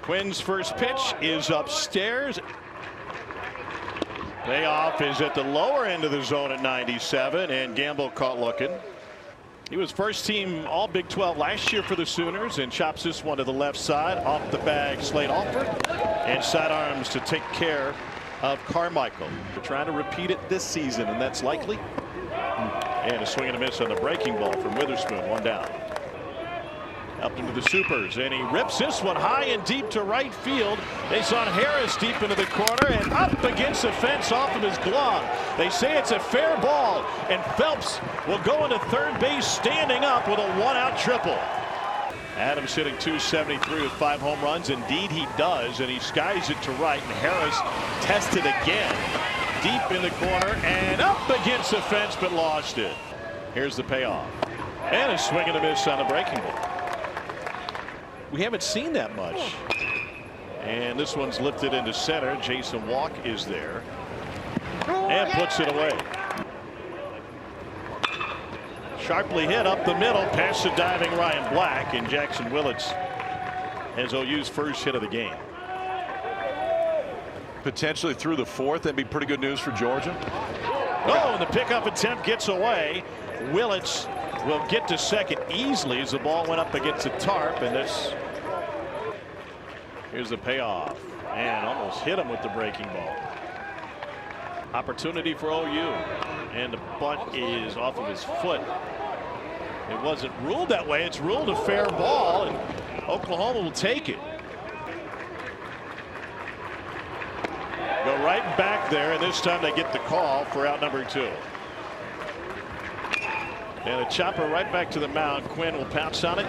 Quinn's first pitch is upstairs. Payoff is at the lower end of the zone at 97, and Gamble caught looking. He was first team all Big 12 last year for the Sooners, and chops this one to the left side off the bag. Slade Alford and sidearms to take care of Carmichael. They're trying to repeat it this season, and that's likely. And a swing and a miss on the breaking ball from Witherspoon. One down. Up into the supers, and he rips this one high and deep to right field. They saw Harris deep into the corner and up against the fence off of his glove. They say it's a fair ball, and Phelps will go into third base standing up with a one-out triple. Adams hitting .273 with 5 home runs. Indeed he does, and he skies it to right, and Harris tested again deep in the corner and up against the fence, but lost it. Here's the payoff, and a swing and a miss on the breaking ball. We haven't seen that much. And this one's lifted into center. Jason Walk is there and puts it away. Sharply hit up the middle past the diving Ryan Black, and Jackson Willits has OU's first hit of the game. Potentially through the fourth. That'd be pretty good news for Georgia. Oh, and the pickup attempt gets away. Willits will get to second easily as the ball went up against the tarp, and this. Here's the payoff, and almost hit him with the breaking ball. Opportunity for OU, and the bunt is off of his foot. It wasn't ruled that way. It's ruled a fair ball, and Oklahoma will take it. Go right back there, and this time they get the call for out number 2. And a chopper right back to the mound. Quinn will pounce on it.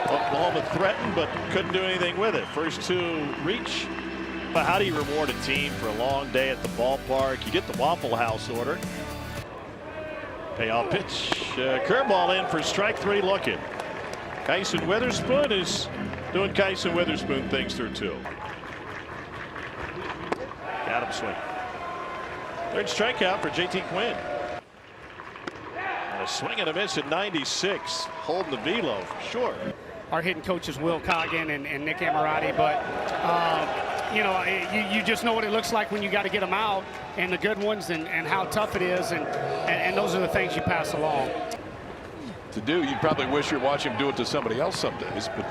Oklahoma threatened, but couldn't do anything with it. First 2 reach. But how do you reward a team for a long day at the ballpark? You get the Waffle House order. Payoff pitch. Curveball in for strike 3 looking. Kyson Witherspoon is doing Kyson Witherspoon things through 2. Got him swing. Third strikeout for JT Quinn. A swing and a miss at 96, holding the velo for sure. Our hitting coaches Will Coggin and Nick Amorati, but you know, you just know what it looks like when you got to get them out, and the good ones, and how tough it is, and those are the things you pass along. To do, you probably wish you're watching him do it to somebody else some days, but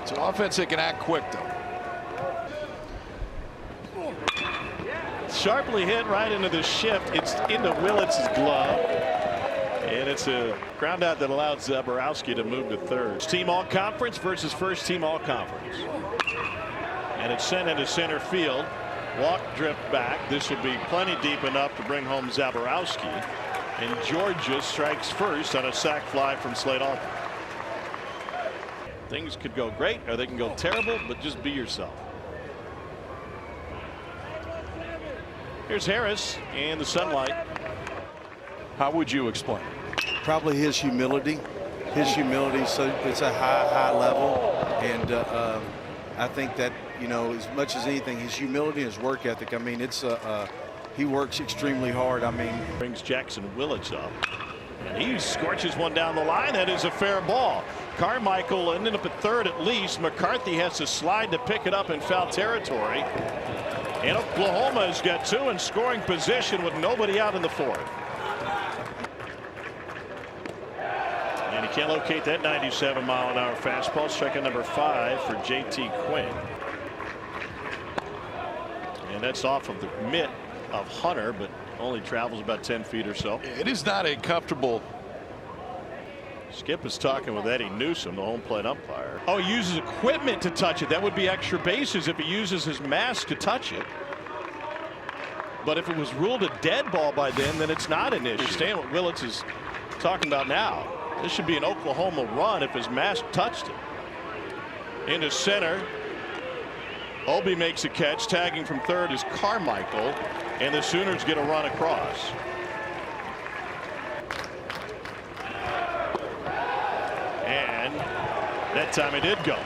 it's an offense that can act quick though. Sharply hit right into the shift. It's into Willits' glove, and it's a ground out that allowed Zaborowski to move to third. Team all conference versus first team all conference, and it's sent into center field. Walk drift back. This will be plenty deep enough to bring home Zaborowski, and Georgia strikes first on a sac fly from Slade Alford. Things could go great or they can go terrible, but just be yourself. Here's Harris and the sunlight. How would you explain? Probably his humility. So it's a high level, and I think that, you know, as much as anything, his humility and his work ethic. I mean, it's he works extremely hard. I mean, brings Jackson Willits up, and he scorches one down the line. That is a fair ball. Carmichael ended up at third at least. McCarthy has to slide to pick it up in foul territory. And Oklahoma has got 2 in scoring position with nobody out in the 4th. And he can't locate that 97-mile-an-hour fastball. Strikeout number 5 for JT Quinn. And that's off of the mitt of Hunter, but only travels about 10 feet or so. It is not a comfortable. Skip is talking with Eddie Newsom, the home plate umpire. Oh, he uses equipment to touch it. That would be extra bases if he uses his mask to touch it. But if it was ruled a dead ball by then it's not an issue. Understand what Willits is talking about now. This should be an Oklahoma run if his mask touched it. Into center. Obi makes a catch. Tagging from third is Carmichael, and the Sooners get a run across. And that time it did go.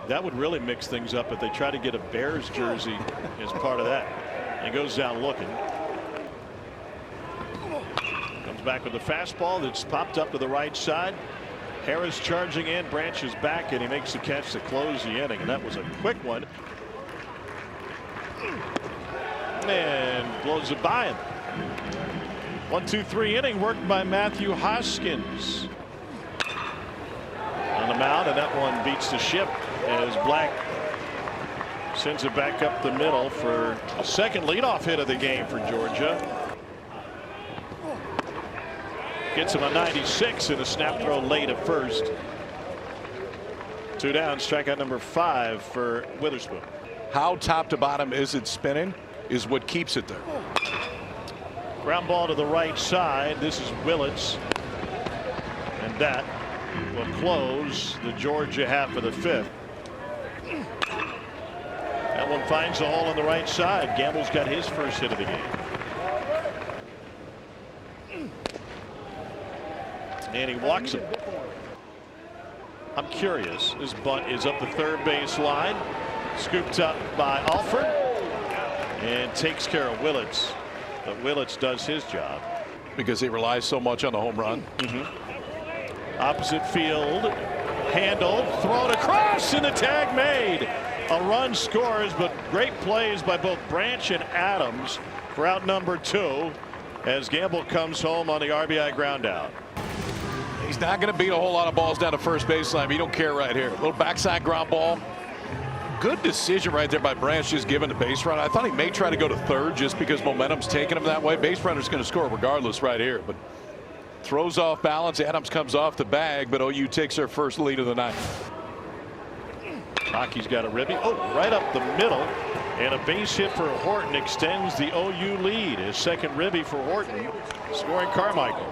That would really mix things up if they try to get a Bears jersey as part of that. And goes down looking. Comes back with the fastball that's popped up to the right side. Harris charging in, Branch is back, and he makes the catch to close the inning, and that was a quick one. And blows it by him. 1-2-3 inning worked by Matthew Hoskins on the mound, and that one beats the ship as Black sends it back up the middle for a second leadoff hit of the game for Georgia. Gets him a 96 and a snap throw late at first. 2 down, strikeout number 5 for Witherspoon. How top to bottom is it spinning is what keeps it there. Ground ball to the right side. This is Willits, and that will close the Georgia half of the 5th. That one finds a hole on the right side. Gamble's got his first hit of the game. And he walks him. I'm curious. This bunt is up the third base line. Scooped up by Alford. And takes care of Willits. But Willits does his job. Because he relies so much on the home run. Opposite field. Handled. Thrown across, and the tag made. A run scores, but great plays by both Branch and Adams for out number 2 as Gamble comes home on the RBI ground out. He's not going to beat a whole lot of balls down to first baseline, but you don't care right here. A little backside ground ball. Good decision right there by Branch, just giving the base run. I thought he may try to go to third just because momentum's taking him that way. Base runner's going to score regardless right here, but throws off balance. Adams comes off the bag, but OU takes their first lead of the night. Hockey's got a ribby. Oh, right up the middle. And a base hit for Horton extends the OU lead. His second ribby for Horton, scoring Carmichael.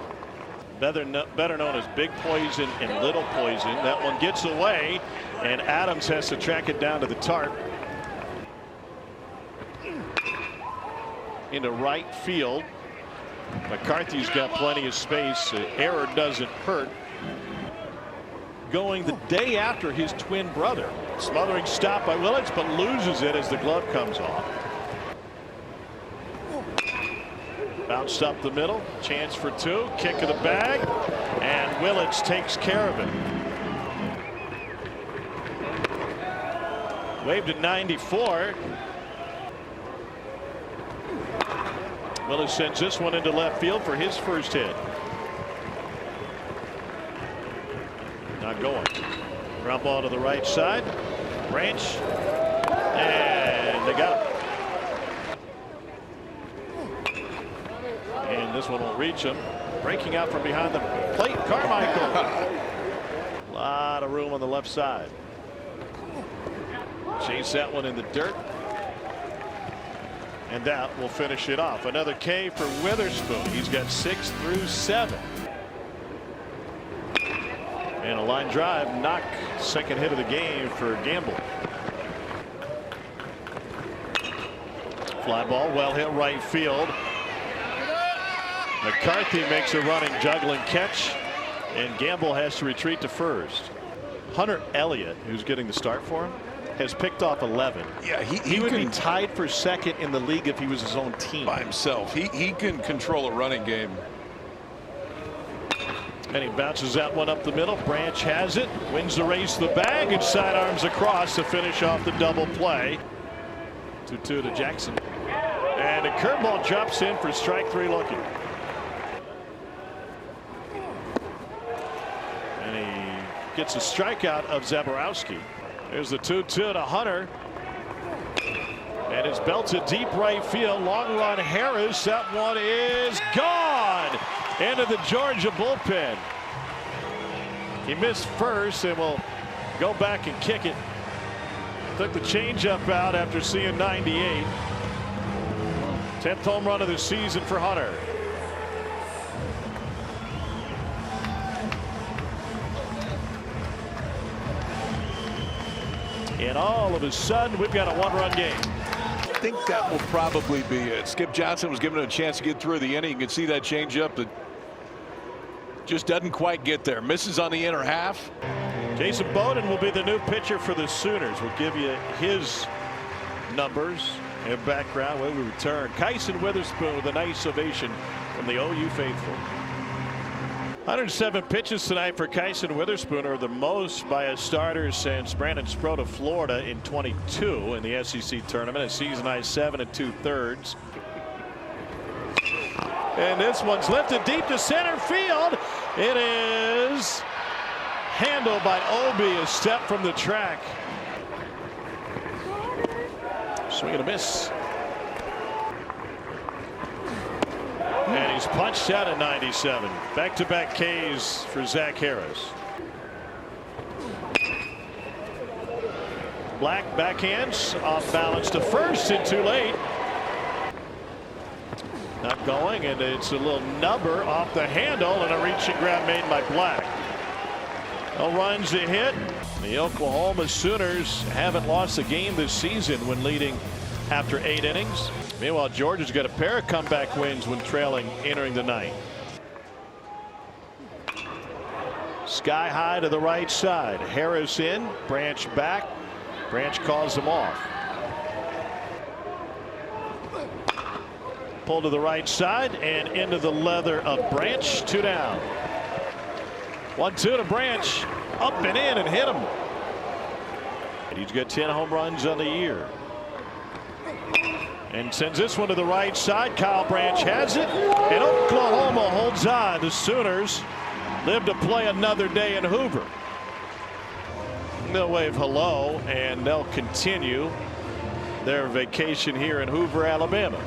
Better known as Big Poison and Little Poison. That one gets away, and Adams has to track it down to the tarp. Into right field. McCarthy's got plenty of space. Error doesn't hurt. Going the day after his twin brother. Smothering stop by Willits, but loses it as the glove comes off. Bounced up the middle. Chance for 2. Kick of the bag. And Willits takes care of it. Waved at 94. Willits sends this one into left field for his first hit. Not going. Ground ball to the right side. Branch. And they got it. And this one will reach him. Breaking out from behind the plate. Carmichael. A lot of room on the left side. Chase that one in the dirt. And that will finish it off. Another K for Witherspoon. He's got 6 through 7. And a line drive, knock, second hit of the game for Gamble. Fly ball, well hit right field. McCarthy makes a running juggling catch, and Gamble has to retreat to first. Hunter Elliott, who's getting the start for him, has picked off 11. Yeah, he would be tied for second in the league if he was his own team. By himself. He can control a running game. And he bounces that one up the middle. Branch has it, wins the race to the bag, and sidearms across to finish off the double play. 2-2 to Jackson. And a curveball drops in for strike 3 looking. And he gets a strikeout of Zaborowski. There's the 2-2 to Hunter. And it's belted deep right field. Long run Harris. That one is gone into the Georgia bullpen. He missed first and will go back and kick it. Took the changeup out after seeing 98. 10th home run of the season for Hunter. And all of a sudden, we've got a 1-run game. I think that will probably be it. Skip Johnson was given a chance to get through the inning. You can see that changeup that just doesn't quite get there. Misses on the inner half. Jason Bowden will be the new pitcher for the Sooners. We'll give you his numbers and background when we return. Kyson Witherspoon with a nice ovation from the OU faithful. 107 pitches tonight for Kyson Witherspoon, or the most by a starter since Brandon Sproat of Florida in 22 in the SEC tournament. A season high 7 2/3. And this one's lifted deep to center field. It is handled by Obi, a step from the track. Swing and a miss. And he's punched out at 97. Back-to-back Ks for Zach Harris. Black backhands off balance to first and too late. Not going, and it's a little nubber off the handle, and a reach and grab made by Black. No runs a hit. The Oklahoma Sooners haven't lost a game this season when leading after 8 innings. Meanwhile, Georgia's got a pair of comeback wins when trailing entering the ninth. Sky high to the right side. Harris in, Branch back. Branch calls him off. Pull to the right side and into the leather of Branch. 2 down. 1-2 to Branch. Up and in and hit him. And he's got 10 home runs on the year. And sends this one to the right side. Kyle Branch has it. And Oklahoma holds on. The Sooners live to play another day in Hoover. They'll wave hello, and they'll continue their vacation here in Hoover, Alabama.